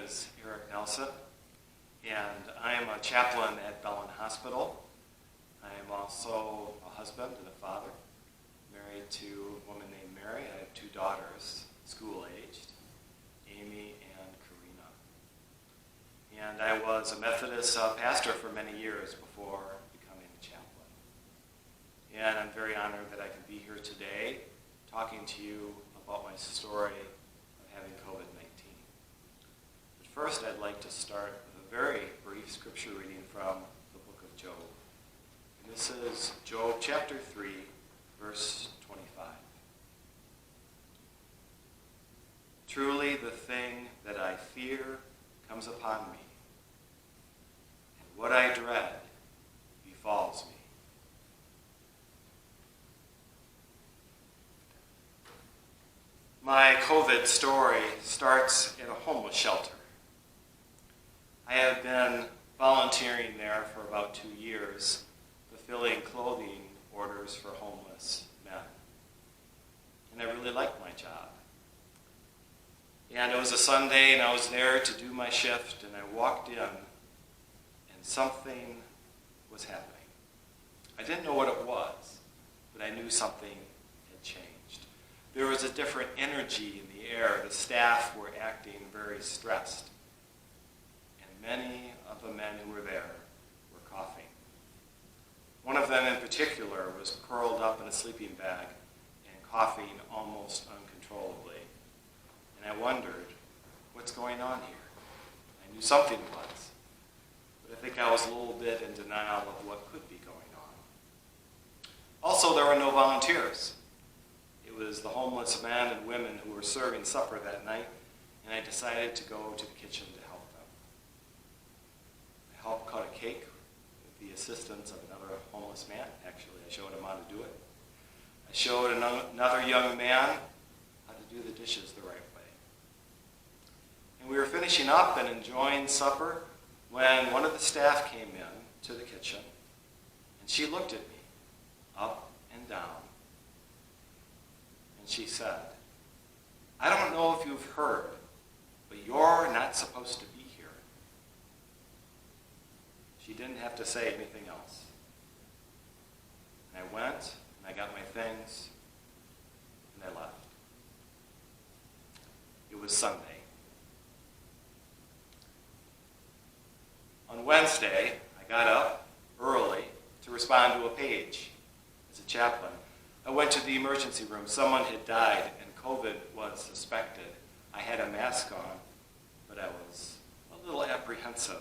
is Eric Nelson, and I am a chaplain at Bellin Hospital. I am also a husband and a father, married to a woman named Mary. I have two daughters, school-aged, Amy and Karina. And I was a Methodist pastor for many years before becoming a chaplain. And I'm very honored that I can be here today talking to you about my story of having COVID-19. But first, I'd like to start with a very brief scripture reading from the book of Job. And this is Job chapter 3, verse 25. Truly the thing that I fear comes upon me, and what I dread befalls me. My COVID story starts in a homeless shelter. I have been volunteering there for about 2 years, fulfilling clothing orders for homeless men. And I really liked my job. And it was a Sunday, and I was there to do my shift, and I walked in, and something was happening. I didn't know what it was, but I knew something had changed. There was a different energy in the air. The staff were acting very stressed. And many of the men who were there were coughing. One of them in particular was curled up in a sleeping bag and coughing almost uncontrollably. And I wondered, what's going on here? I knew something was, but I think I was a little bit in denial of what could be going on. Also, there were no volunteers. It was the homeless men and women who were serving supper that night, and I decided to go to the kitchen to help them. I helped cut a cake with the assistance of another homeless man. Actually, I showed him how to do it. I showed another young man how to do the dishes the right way. And we were finishing up and enjoying supper when one of the staff came in to the kitchen, and she looked at me up and down. And she said, I don't know if you've heard, but you're not supposed to be here. She didn't have to say anything else. And I went, and I got my things, and I left. It was Sunday. On Wednesday, I got up early to respond to a page as a chaplain. I went to the emergency room. Someone had died, and COVID was suspected. I had a mask on, but I was a little apprehensive.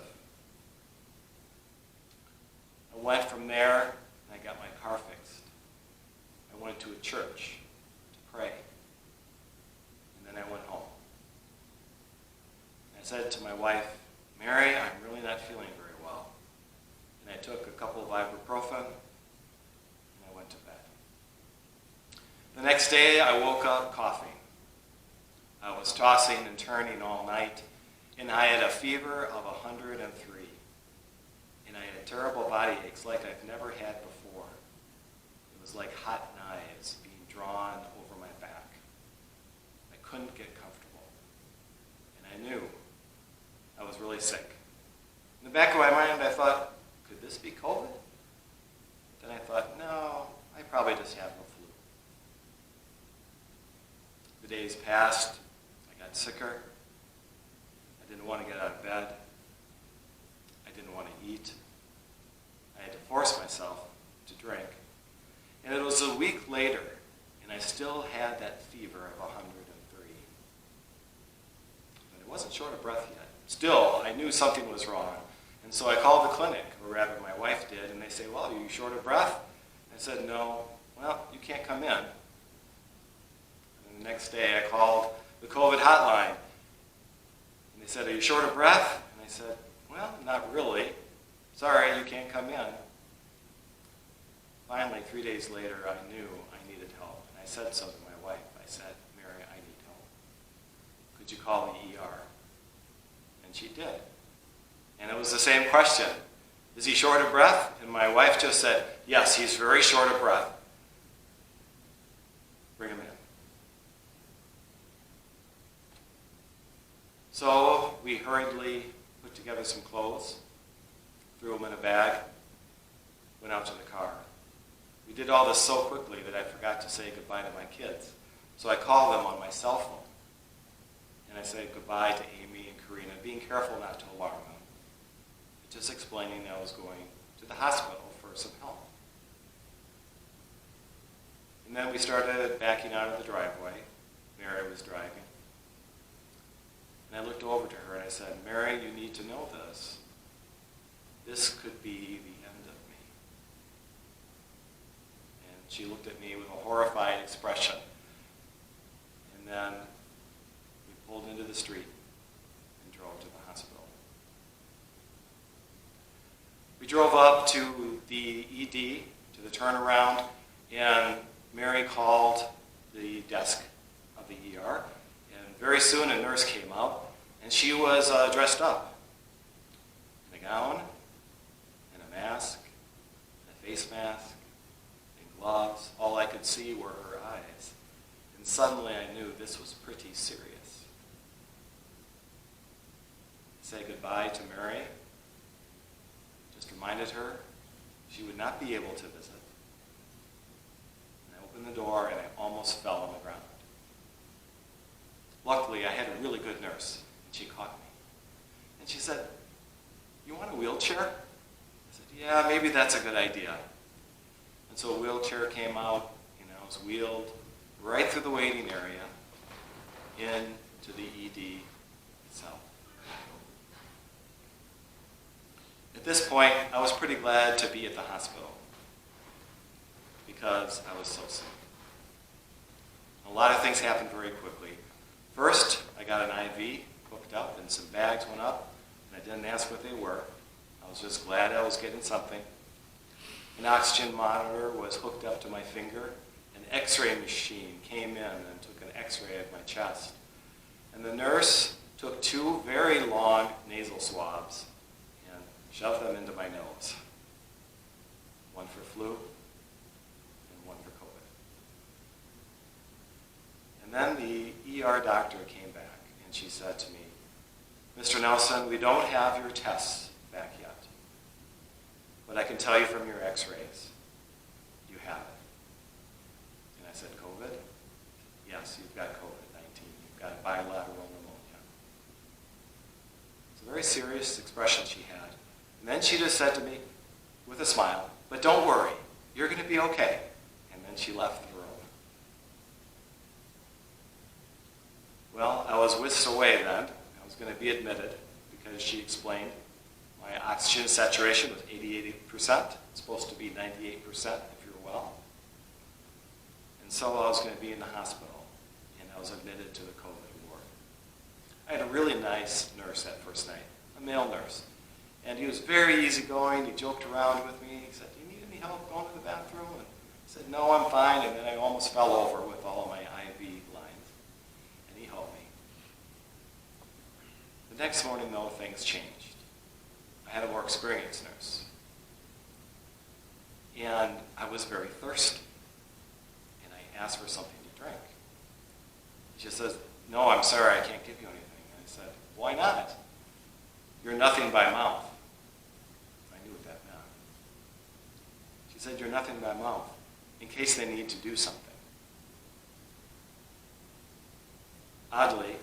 I went from there, and I got my car fixed. I went to a church to pray, and then I went home. I said to my wife, Mary, I'm really not feeling very well. And I took a couple of ibuprofen, and I went to bed. The next day, I woke up coughing. I was tossing and turning all night, and I had a fever of 103. And I had terrible body aches like I've never had before. It was like hot knives being drawn over my back. I couldn't get comfortable. And I knew I was really sick. In the back of my mind, I thought, could this be COVID? Then I thought, no, I probably just have the flu. The days passed. I got sicker. I didn't want to get out of bed. I didn't want to eat. I had to force myself to drink. And it was a week later, and I still had that fever of 103. But I wasn't short of breath yet. Still, I knew something was wrong. And so I called the clinic, or rather my wife did, and they say, well, are you short of breath? I said, no. Well, you can't come in. And the next day I called the COVID hotline. And they said, are you short of breath? And I said, well, not really. Sorry, you can't come in. Finally, 3 days later, I knew I needed help. And I said so to my wife. I said, Mary, I need help. Could you call the ER? And she did. And it was the same question. Is he short of breath? And my wife just said, yes, he's very short of breath. Bring him in. So we hurriedly put together some clothes, threw them in a bag, went out to the car. We did all this so quickly that I forgot to say goodbye to my kids. So I called them on my cell phone. And I said goodbye to Amy and Karina, being careful not to alarm them. Just explaining I was going to the hospital for some help. And then we started backing out of the driveway. Mary was driving. And I looked over to her and I said, Mary, you need to know this. This could be the end of me. And she looked at me with a horrified expression. And then we pulled into the street and drove to the hospital. We drove up to the ED, to the turnaround, and Mary called the desk of the ER. And very soon a nurse came out, and she was dressed up in a gown, and a mask, and a face mask, and gloves. All I could see were her eyes. And suddenly I knew this was pretty serious. Say goodbye to Mary. Just reminded her she would not be able to visit. And I opened the door and I almost fell on the ground. Luckily, I had a really good nurse, and she caught me. And she said, you want a wheelchair? I said, yeah, maybe that's a good idea. And so a wheelchair came out, and I was wheeled right through the waiting area into the ED itself. At this point, I was pretty glad to be at the hospital because I was so sick. A lot of things happened very quickly. First, I got an IV hooked up and some bags went up, and I didn't ask what they were. I was just glad I was getting something. An oxygen monitor was hooked up to my finger. An x-ray machine came in and took an x-ray of my chest. And the nurse took 2 very long nasal swabs and shoved them into my nose. One for flu and one for COVID. And then the ER doctor came back and she said to me, Mr. Nelson, we don't have your tests back yet. But I can tell you from your x-rays, you have it. And I said, COVID? Yes, you've got COVID-19. You've got bilateral pneumonia. It's a very serious expression she had. And then she just said to me, with a smile, but don't worry, you're going to be okay. And then she left the room. Well, I was whisked away then. I was going to be admitted because she explained my oxygen saturation was 88%. It's supposed to be 98% if you're well. And so I was going to be in the hospital, and I was admitted to the COVID ward. I had a really nice nurse that first night, a male nurse. And he was very easygoing. He joked around with me. He said, do you need any help going to the bathroom? And I said, no, I'm fine. And then I almost fell over with all of my IV lines. And he helped me. The next morning, though, things changed. I had a more experienced nurse. And I was very thirsty. And I asked for something to drink. She says, no, I'm sorry, I can't give you anything. And I said, why not? You're nothing by mouth. I knew what that meant. She said, you're nothing by mouth, in case they need to do something. Oddly,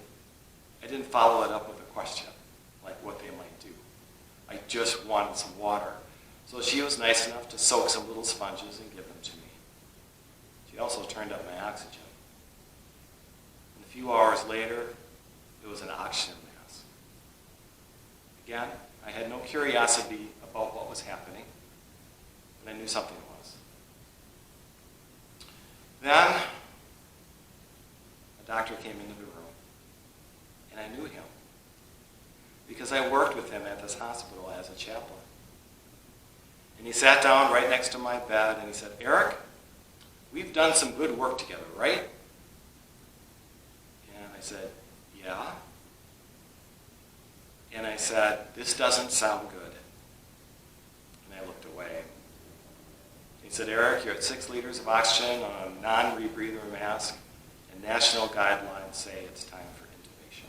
I didn't follow it up with a question, like what they might do. I just wanted some water. So she was nice enough to soak some little sponges and give them to me. She also turned up my oxygen. And a few hours later, it was an oxygen mask. Again, I had no curiosity about what was happening, but I knew something was. Then, a doctor came into the room, and I knew him because I worked with him at this hospital as a chaplain. And he sat down right next to my bed, and he said, Eric, we've done some good work together, right? And I said, yeah. And I said, this doesn't sound good. And I looked away. He said, Eric, you're at 6 liters of oxygen on a non-rebreather mask, and national guidelines say it's time for intubation.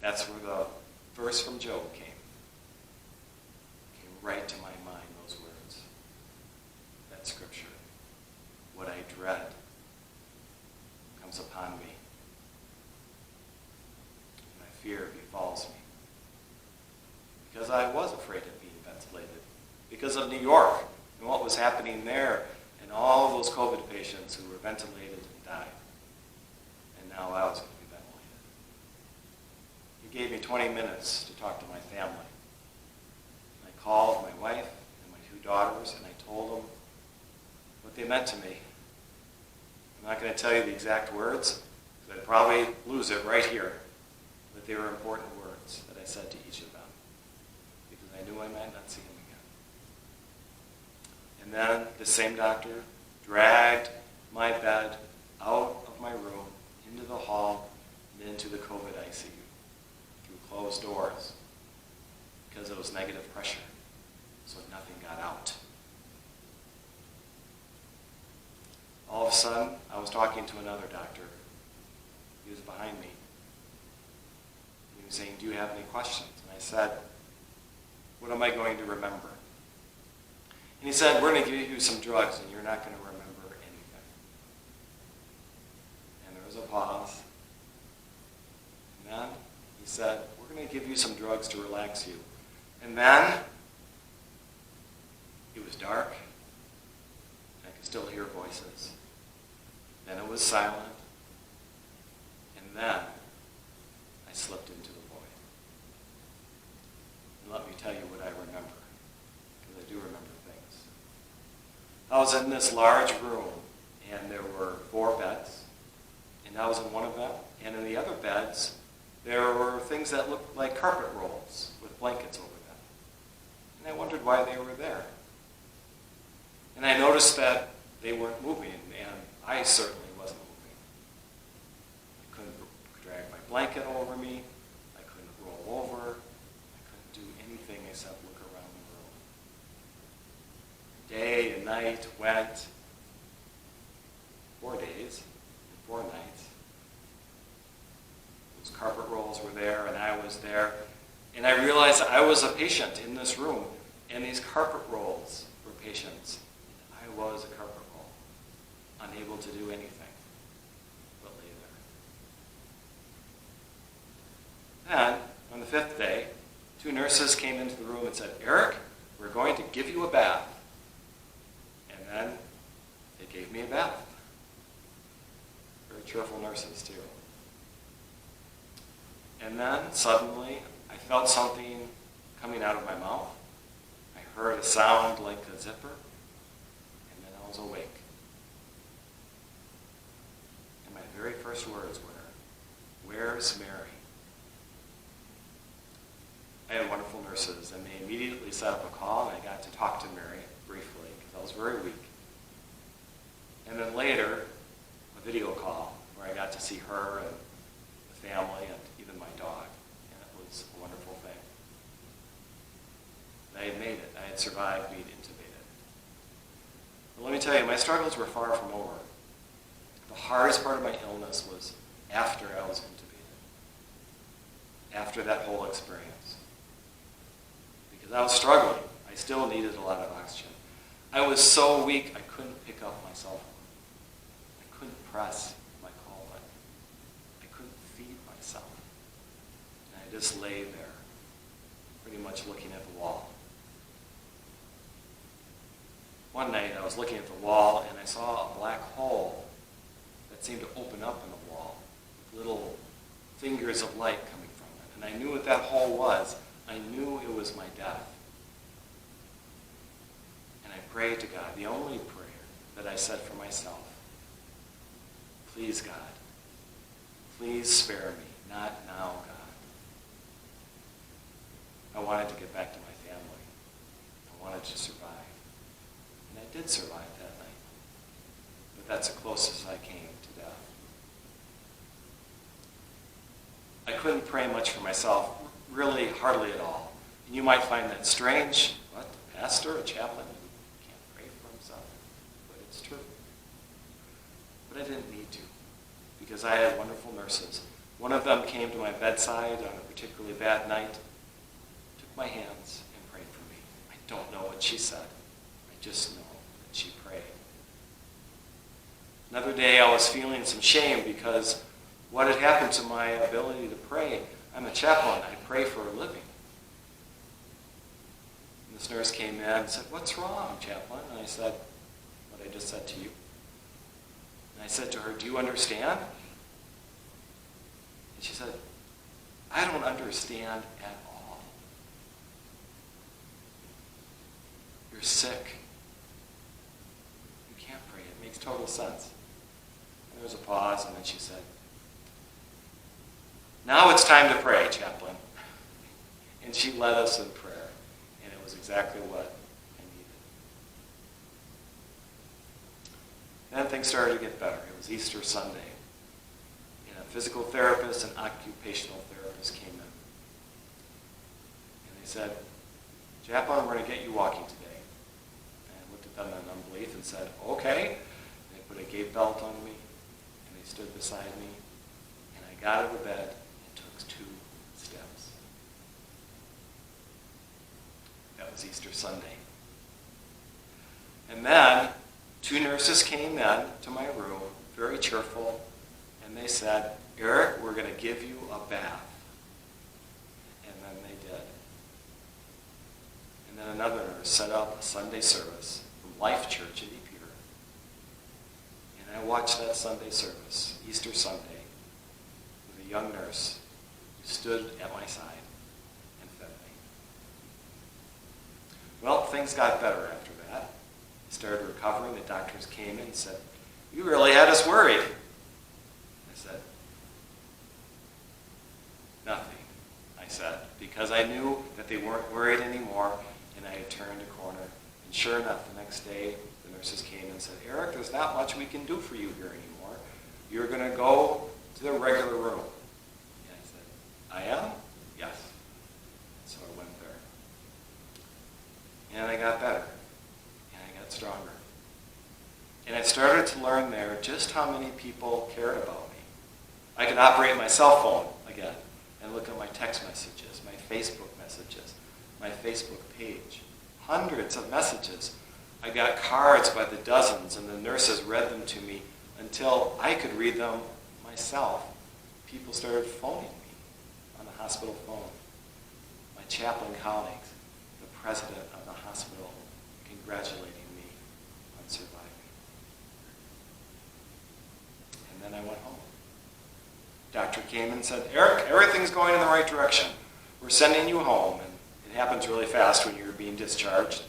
That's where the verse from Job came. Came right to my mind, those words. That scripture. What I dread comes upon me. My fear befalls me. Because I was afraid of being ventilated. Because of New York and what was happening there and all of those COVID patients who were ventilated and died. And now I was going to be ventilated. He gave me 20 minutes to talk to my family. I called my wife and my 2 daughters and I told them what they meant to me. I'm not going to tell you the exact words, because I'd probably lose it right here. But they were important words that I said to each of them, because I knew I might not see them again. And then the same doctor dragged my bed out of my room, into the hall, and into the COVID ICU, through closed doors, because it was negative pressure, so nothing got out. All of a sudden, I was talking to another doctor. He was behind me. He was saying, do you have any questions? And I said, what am I going to remember? And he said, we're going to give you some drugs, and you're not going to remember anything. And there was a pause. And then he said, we're going to give you some drugs to relax you. And then it was dark. I could still hear voices. Then it was silent. And then I slipped into the void. And let me tell you what I remember, because I do remember things. I was in this large room, and there were 4 beds, and I was in one of them. And in the other beds, there were things that looked like carpet rolls with blankets over them. And I wondered why they were there. And I noticed that they weren't moving, and I certainly wasn't moving. I couldn't drag my blanket over me. I couldn't roll over. I couldn't do anything except look around the room. Day and night went. 4 days and 4 nights. Those carpet rolls were there, and I was there. And I realized I was a patient in this room, and these carpet rolls were patients. I was a carpet roll, unable to do anything but lay there. Then, on the 5th day, 2 nurses came into the room and said, Eric, we're going to give you a bath. And then they gave me a bath. Very cheerful nurses, too. And then, suddenly, I felt something coming out of my mouth. I heard a sound like a zipper. And then I was awake. And my very first words were, where's Mary? I had wonderful nurses, and they immediately set up a call, and I got to talk to Mary briefly, because I was very weak. And then later, a video call, where I got to see her and the family and even my dog. And it was a wonderful thing. I had made it. I had survived being intubated. But let me tell you, my struggles were far from over. The hardest part of my illness was after I was intubated. After that whole experience. Because I was struggling. I still needed a lot of oxygen. I was so weak I couldn't pick up my cell phone. I couldn't press my call button. I couldn't feed myself. And I just lay there, pretty much looking at the wall. One night I was looking at the wall and I saw a black hole that seemed to open up in the wall, with little fingers of light coming from it. And I knew what that hole was. I knew it was my death. And I prayed to God, the only prayer that I said for myself, please God, please spare me, not now, God. I wanted to get back to my family. I wanted to survive. And I did survive that night. But that's the closest I came to death. I couldn't pray much for myself, really hardly at all. And you might find that strange. What? A pastor, a chaplain, who can't pray for himself? But it's true. But I didn't need to, because I had wonderful nurses One of them came to my bedside on a particularly bad night, took my hands, and prayed for me. I don't know what she said. I just know that she prayed. Another day I was feeling some shame because what had happened to my ability to pray? I'm a chaplain. I pray for a living. And this nurse came in and said, "What's wrong, chaplain?" And I said, what I just said to you. And I said to her, "Do you understand?" And she said, "I don't understand at all. You're sick. You can't pray. It makes total sense." And there was a pause, and then she said, "Now it's time to pray, chaplain." And she led us in prayer, and it was exactly what I needed. Then things started to get better. It was Easter Sunday. And a physical therapist and occupational therapist came in. And they said, "Chaplain, we're going to get you walking today." And I looked at them in unbelief and said, "Okay." And they put a gait belt on me, and they stood beside me, and I got out of bed and took 2 steps. That was Easter Sunday. And then 2 nurses came in to my room, very cheerful, and they said, "Eric, we're going to give you a bath." And then they did. And then another nurse set up a Sunday service from Life Church in Depew. And I watched that Sunday service, Easter Sunday, with a young nurse who stood at my side and fed me. Well, things got better after that. I started recovering. The doctors came in and said, "You really had us worried." I said, "Nothing," I said, because I knew that they weren't worried anymore, and I had turned a corner. And sure enough, the next day, the nurses came and said, "Eric, there's not much we can do for you here anymore. You're going to go to the regular room." And I said, "I am?" "Yes." So I went there. And I got better. And I got stronger. And I started to learn there just how many people cared about me. I could operate my cell phone again and look at my text messages, my Facebook messages, my Facebook page. Hundreds of messages. I got cards by the dozens, and the nurses read them to me until I could read them myself. People started phoning me on the hospital phone. My chaplain colleagues, the president of the hospital, congratulating me on surviving. And then I went home. Doctor came and said, "Eric, everything's going in the right direction. We're sending you home." And it happens really fast when you're being discharged.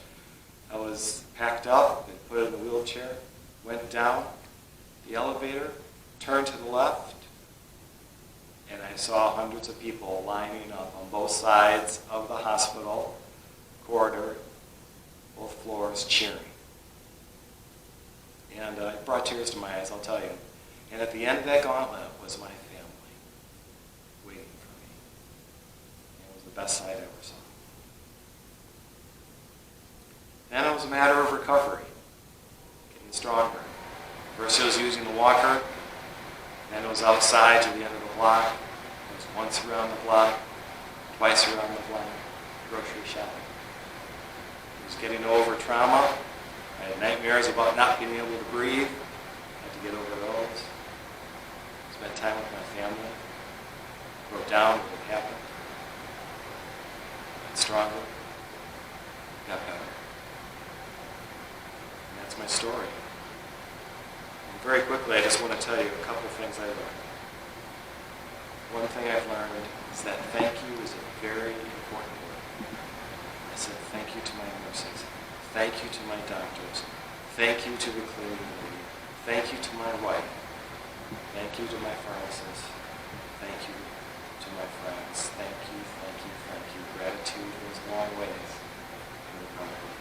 I was packed up and put in a wheelchair, went down the elevator, turned to the left, and I saw hundreds of people lining up on both sides of the hospital corridor, both floors, cheering. And it brought tears to my eyes, I'll tell you. And at the end of that gauntlet was my family waiting for me. And it was the best sight I ever saw. Then it was a matter of recovery, getting stronger. First it was using the walker, then it was outside to the end of the block. It was once around the block, twice around the block, grocery shopping. It was getting over trauma. I had nightmares about not being able to breathe. I had to get over those. Spent time with my family. Wrote down what had happened. Got stronger. Got better. And that's my story. And very quickly, I just want to tell you a couple of things I learned. One thing I've learned is that thank you is a very important word. I said thank you to my nurses. Thank you to my doctors. Thank you to the cleaning lady. Thank you to my wife. Thank you to my pharmacist. Thank you to my friends. Thank you, thank you, thank you. Gratitude goes a long ways in recovery.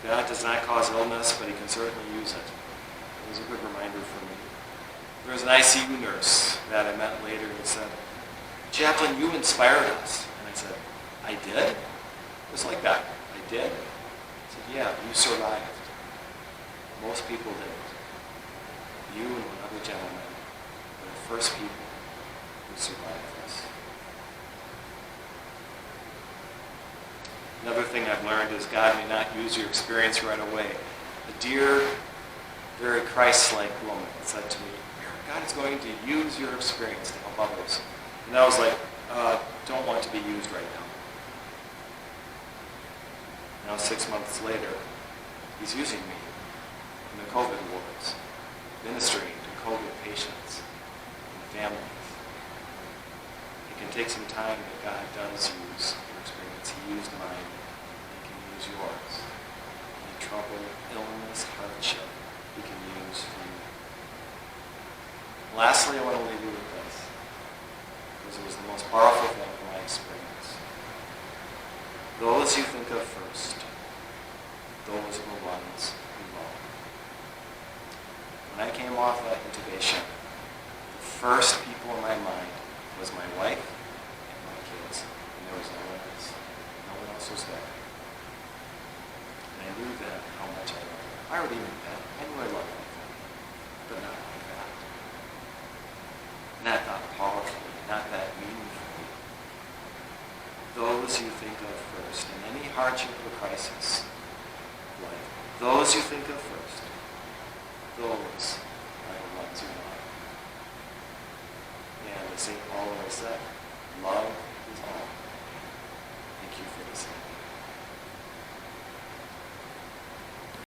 God does not cause illness, but he can certainly use it. It was a good reminder for me. There was an ICU nurse that I met later who said, "Chaplain, you inspired us." And I said, "I did?" Just like that. "I did?" I said, "Yeah, you survived. Most people didn't." You and one other gentleman were the first people who survived this. Another thing I've learned is God may not use your experience right away. A dear, very Christ-like woman said to me, God is going to use your experience to help others. And I was like, don't want to be used right now. Now 6 months later, he's using me in the COVID wards, ministering to COVID patients and families. It can take some time, but God does use your experience. He used mine. He can use yours. Any trouble, illness, hardship, he can use for you. Lastly, I want to leave you with this, because it was the most powerful thing in my experience. Those you think of first, those are the ones who love. When I came off that intubation, the first people in my mind was my wife and my kids, and there was no one else. No one else was there. And I knew then how much I loved them. I already knew that. I knew I loved my family, but not like that. Not that powerfully, not that meaningfully. Those you think of first, in any hardship or crisis, life, those you think of first, those are the ones you love. And as St. Paul always said, love